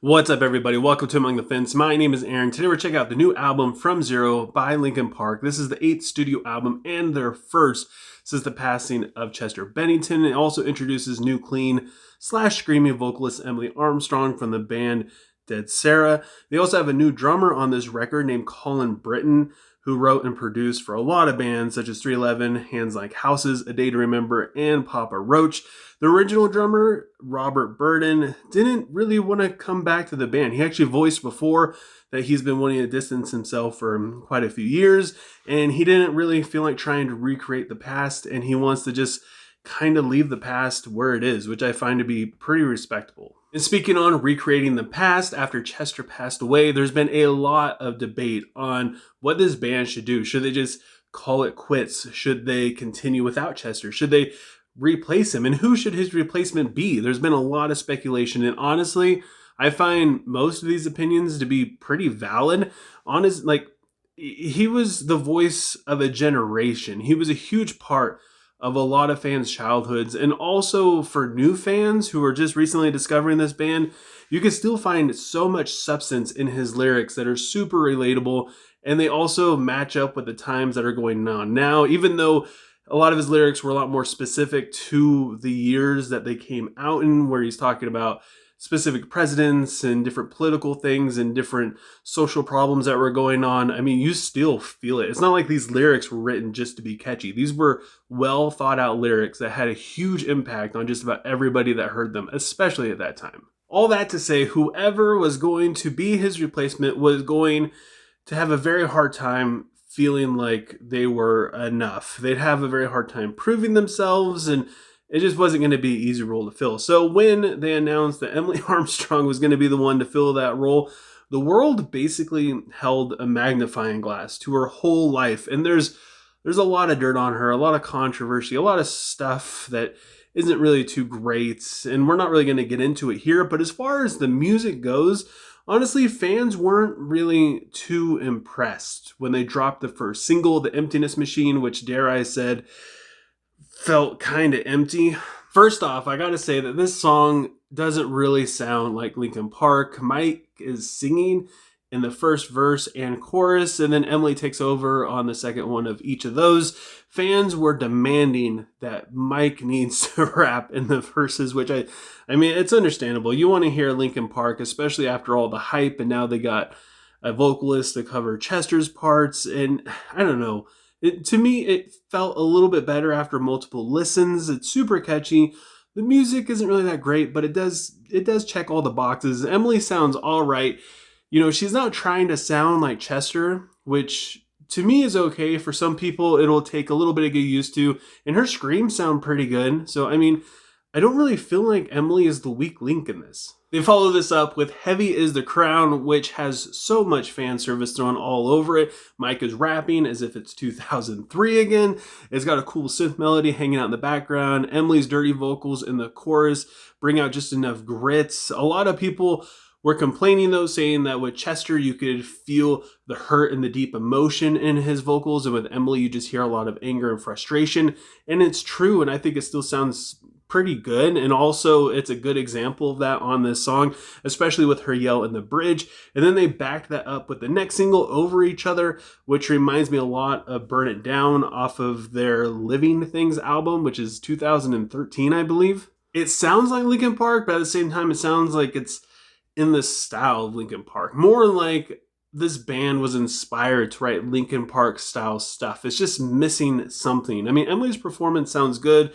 What's up, everybody? Welcome to Among the Fence. My name is Aaron. Today we're checking out the new album From Zero by Linkin Park. This is the 8th studio album and their first since the passing of Chester Bennington. It also introduces new clean slash screaming vocalist Emily Armstrong from the band Dead Sarah. They also have a new drummer on this record named Colin Britton, who wrote and produced for a lot of bands such as 311, Hands Like Houses, A Day to Remember, and Papa Roach. The original drummer, Robert Burden, didn't really want to come back to the band. He actually voiced before that he's been wanting to distance himself for quite a few years, and he didn't really feel like trying to recreate the past, and he wants to just kind of leave the past where it is, which I find to be pretty respectable. And speaking on recreating the past, after Chester passed away, there's been a lot of debate on what this band should do. Should they just call it quits? Should they continue without Chester? Should they replace him? And who should his replacement be? There's been a lot of speculation, and honestly, I find most of these opinions to be pretty valid. He was the voice of a generation. He was a huge part of a lot of fans' childhoods, and also for new fans who are just recently discovering this band, you can still find so much substance in his lyrics that are super relatable, and they also match up with the times that are going on now, even though a lot of his lyrics were a lot more specific to the years that they came out in, where he's talking about specific presidents and different political things and different social problems that were going on. I mean, you still feel it. It's not like these lyrics were written just to be catchy. These were well thought out lyrics that had a huge impact on just about everybody that heard them, especially at that time. All that to say, whoever was going to be his replacement was going to have a very hard time feeling like they were enough. They'd have a very hard time proving themselves, and it just wasn't going to be an easy role to fill. So when they announced that Emily Armstrong was going to be the one to fill that role, the world basically held a magnifying glass to her whole life. And there's a lot of dirt on her, a lot of controversy, a lot of stuff that isn't really too great. And we're not really going to get into it here. But as far as the music goes, honestly, fans weren't really too impressed when they dropped the first single, The Emptiness Machine, which, dare I said, felt kind of empty. First off, I gotta say that this song doesn't really sound like Linkin Park. Mike is singing in the first verse and chorus, and then Emily takes over on the second one of each of those. Fans were demanding that Mike needs to rap in the verses, which I mean, it's understandable. You want to hear Linkin Park, especially after all the hype, and now they got a vocalist to cover Chester's parts, and I don't know. To me, it felt a little bit better after multiple listens. It's super catchy. The music isn't really that great, but it does check all the boxes. Emily sounds all right. You know, she's not trying to sound like Chester, which to me is okay. For some people, it'll take a little bit to get used to. And her screams sound pretty good. So, I mean, I don't really feel like Emily is the weak link in this. They follow this up with Heavy is the Crown, which has so much fan service thrown all over it. Mike is rapping as if it's 2003 again. It's got a cool synth melody hanging out in the background. Emily's dirty vocals in the chorus bring out just enough grits. A lot of people were complaining, though, saying that with Chester, you could feel the hurt and the deep emotion in his vocals, and with Emily, you just hear a lot of anger and frustration. And it's true, and I think it still sounds pretty good, and also it's a good example of that on this song, especially with her yell in the bridge. And then they backed that up with the next single, Over Each Other, which reminds me a lot of Burn It Down off of their Living Things album, which is 2013, I believe. It sounds like Linkin Park, but at the same time, it sounds like it's in the style of Linkin Park, more like this band was inspired to write Linkin Park style stuff. It's just missing something. I mean, Emily's performance sounds good.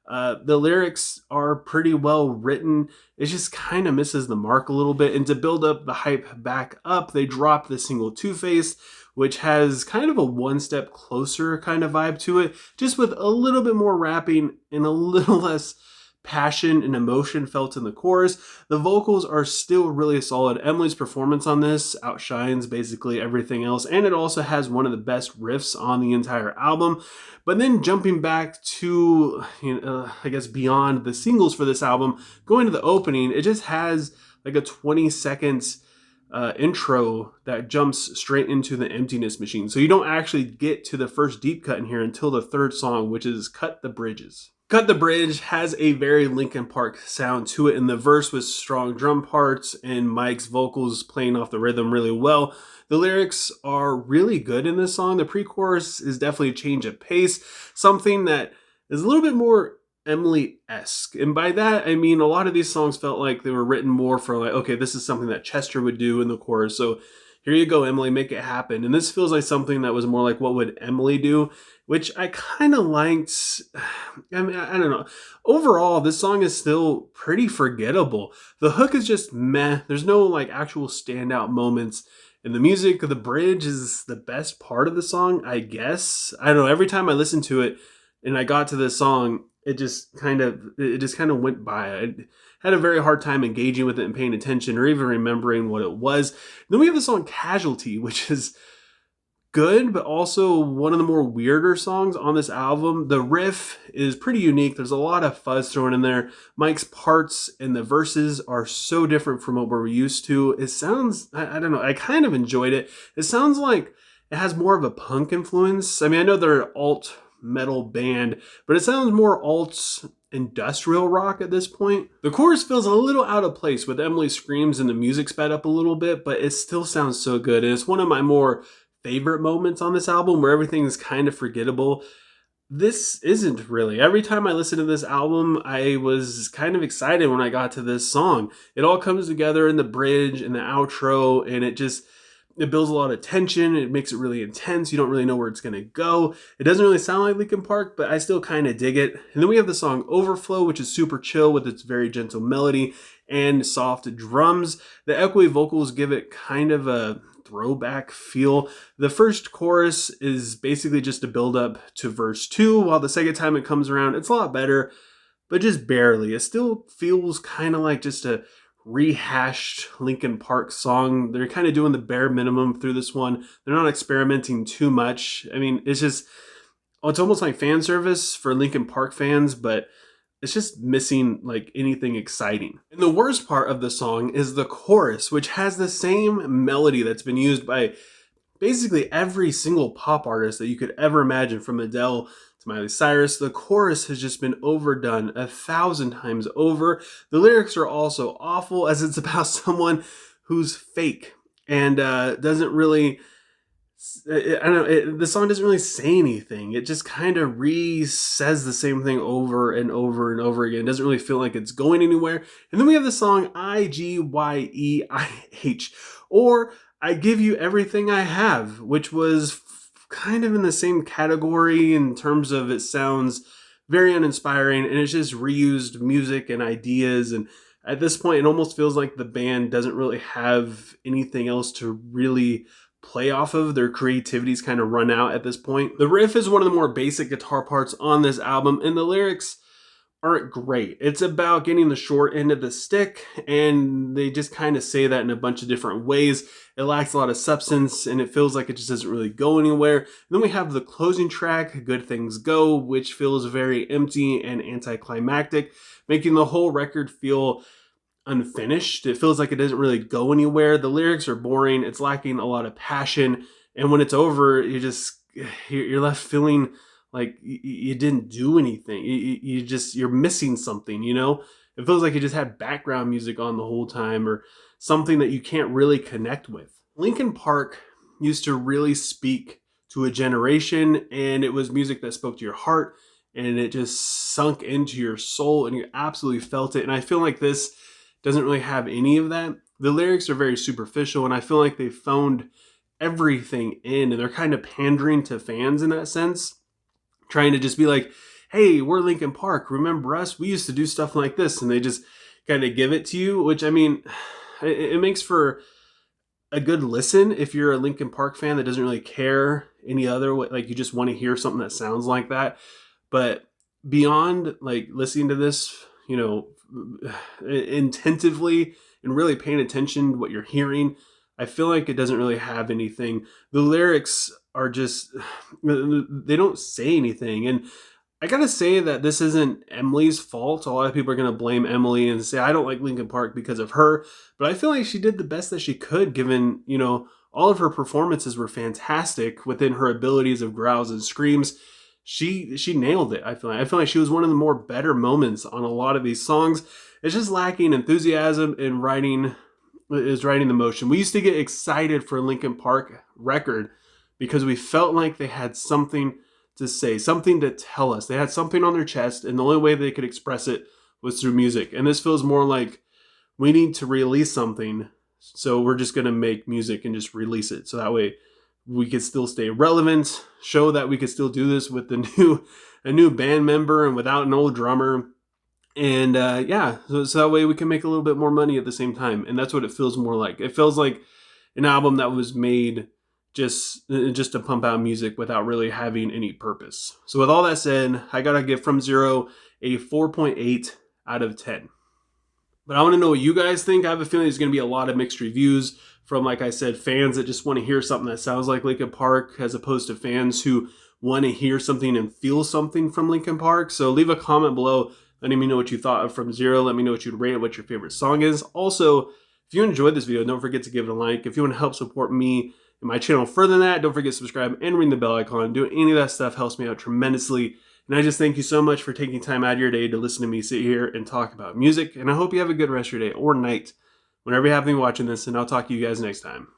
The lyrics are pretty well written. It just kind of misses the mark a little bit. And to build up the hype back up, they dropped the single Two-Face, which has kind of a one step closer kind of vibe to it, just with a little bit more rapping and a little less passion and emotion felt in the chorus. The vocals are still really solid. Emily's performance on this outshines basically everything else, and it also has one of the best riffs on the entire album. But then jumping back to, I guess beyond the singles for this album, going to the opening, it just has like a 20 seconds intro that jumps straight into the Emptiness Machine. So you don't actually get to the first deep cut in here until the third song, which is Cut the Bridges. Cut the Bridge has a very Linkin Park sound to it in the verse with strong drum parts and Mike's vocals playing off the rhythm really well. The lyrics are really good in this song. The pre chorus is definitely a change of pace, something that is a little bit more Emily esque. And by that, I mean a lot of these songs felt like they were written more for, like, okay, this is something that Chester would do in the chorus. So here you go, Emily, make it happen. And this feels like something that was more like, what would Emily do? Which I kind of liked. I mean, I don't know. Overall, this song is still pretty forgettable. The hook is just meh. There's no like actual standout moments. And the music of the bridge is the best part of the song, I guess. I don't know. Every time I listened to it and I got to this song, it just kind of went by. I had a very hard time engaging with it and paying attention or even remembering what it was. Then we have the song Casualty, which is good, but also one of the more weirder songs on this album. The riff is pretty unique. There's a lot of fuzz thrown in there. Mike's parts and the verses are so different from what we're used to. It sounds, I don't know, I kind of enjoyed it. It sounds like it has more of a punk influence. I mean, I know they're an alt metal band, but it sounds more alt industrial rock at this point. The chorus feels a little out of place with Emily's screams and the music sped up a little bit, but it still sounds so good. And it's one of my more favorite moments on this album where everything is kind of forgettable. This isn't really. Every time I listen to this album, I was kind of excited when I got to this song. It all comes together in the bridge and the outro, and it builds a lot of tension. It makes it really intense. You don't really know where it's going to go. It doesn't really sound like Linkin Park, but I still kind of dig it. And then we have the song Overflow, which is super chill with its very gentle melody and soft drums. The echoey vocals give it kind of a throwback feel. The first chorus is basically just a build up to verse 2, while the second time it comes around, it's a lot better, but just barely. It still feels kind of like just a rehashed Linkin Park song. They're kind of doing the bare minimum through this one. They're not experimenting too much. I mean, it's almost like fan service for Linkin Park fans, but it's just missing like anything exciting. And the worst part of the song is the chorus, which has the same melody that's been used by basically every single pop artist that you could ever imagine, from Adele to Miley Cyrus. The chorus has just been overdone 1,000 times over. The lyrics are also awful, as it's about someone who's fake and doesn't really, I don't know, the song doesn't really say anything. It just kind of says the same thing over and over and over again. It doesn't really feel like it's going anywhere. And then we have the song IGYEIH, or I Give You Everything I Have, which was kind of in the same category in terms of it sounds very uninspiring, and it's just reused music and ideas. And at this point, it almost feels like the band doesn't really have anything else to really play off of. Their creativity's kind of run out at this point. The riff is one of the more basic guitar parts on this album, and the lyrics aren't great. It's about getting the short end of the stick, and they just kind of say that in a bunch of different ways. It lacks a lot of substance, and it feels like it just doesn't really go anywhere. And then we have the closing track, Good Things Go, which feels very empty and anticlimactic, making the whole record feel unfinished. It feels like it doesn't really go anywhere. The lyrics are boring. It's lacking a lot of passion. And when it's over, you're left feeling like you didn't do anything. You're missing something, you know? It feels like you just had background music on the whole time, or something that you can't really connect with. Linkin Park used to really speak to a generation, and it was music that spoke to your heart, and it just sunk into your soul, and you absolutely felt it. And I feel like this doesn't really have any of that. The lyrics are very superficial, and I feel like they phoned everything in, and they're kind of pandering to fans in that sense, trying to just be like, hey, we're Linkin Park, remember us? We used to do stuff like this. And they just kind of give it to you, which, I mean, it makes for a good listen if you're a Linkin Park fan that doesn't really care any other way. Like, you just want to hear something that sounds like that. But beyond like listening to this, you know, intentively and really paying attention to what you're hearing, I feel like it doesn't really have anything. The lyrics are just, they don't say anything. And I gotta say that this isn't Emily's fault. A lot of people are gonna blame Emily and say, I don't like Linkin Park because of her. But I feel like she did the best that she could, given, you know, all of her performances were fantastic within her abilities of growls and screams. she nailed it. I feel like she was one of the more better moments on a lot of these songs. It's just lacking enthusiasm in writing the motion. We used to get excited for a Linkin Park record because we felt like they had something to say, something to tell us. They had something on their chest, and the only way they could express it was through music. And this feels more like we need to release something, so we're just going to make music and just release it. So that way we could still stay relevant, show that we could still do this with a new band member and without an old drummer. And so that way we can make a little bit more money at the same time. And that's what it feels more like. It feels like an album that was made just to pump out music without really having any purpose. So with all that said, I gotta give From Zero a 4.8 out of 10. But I want to know what you guys think. I have a feeling there's going to be a lot of mixed reviews from, like I said, fans that just want to hear something that sounds like Linkin Park, as opposed to fans who want to hear something and feel something from Linkin Park. So leave a comment below letting me know what you thought of From Zero. Let me know what you'd rate it, what your favorite song is. Also, if you enjoyed this video, don't forget to give it a like. If you want to help support me and my channel further than that, don't forget to subscribe and ring the bell icon. Doing any of that stuff helps me out tremendously. And I just thank you so much for taking time out of your day to listen to me sit here and talk about music. And I hope you have a good rest of your day or night whenever you happen to be watching this. And I'll talk to you guys next time.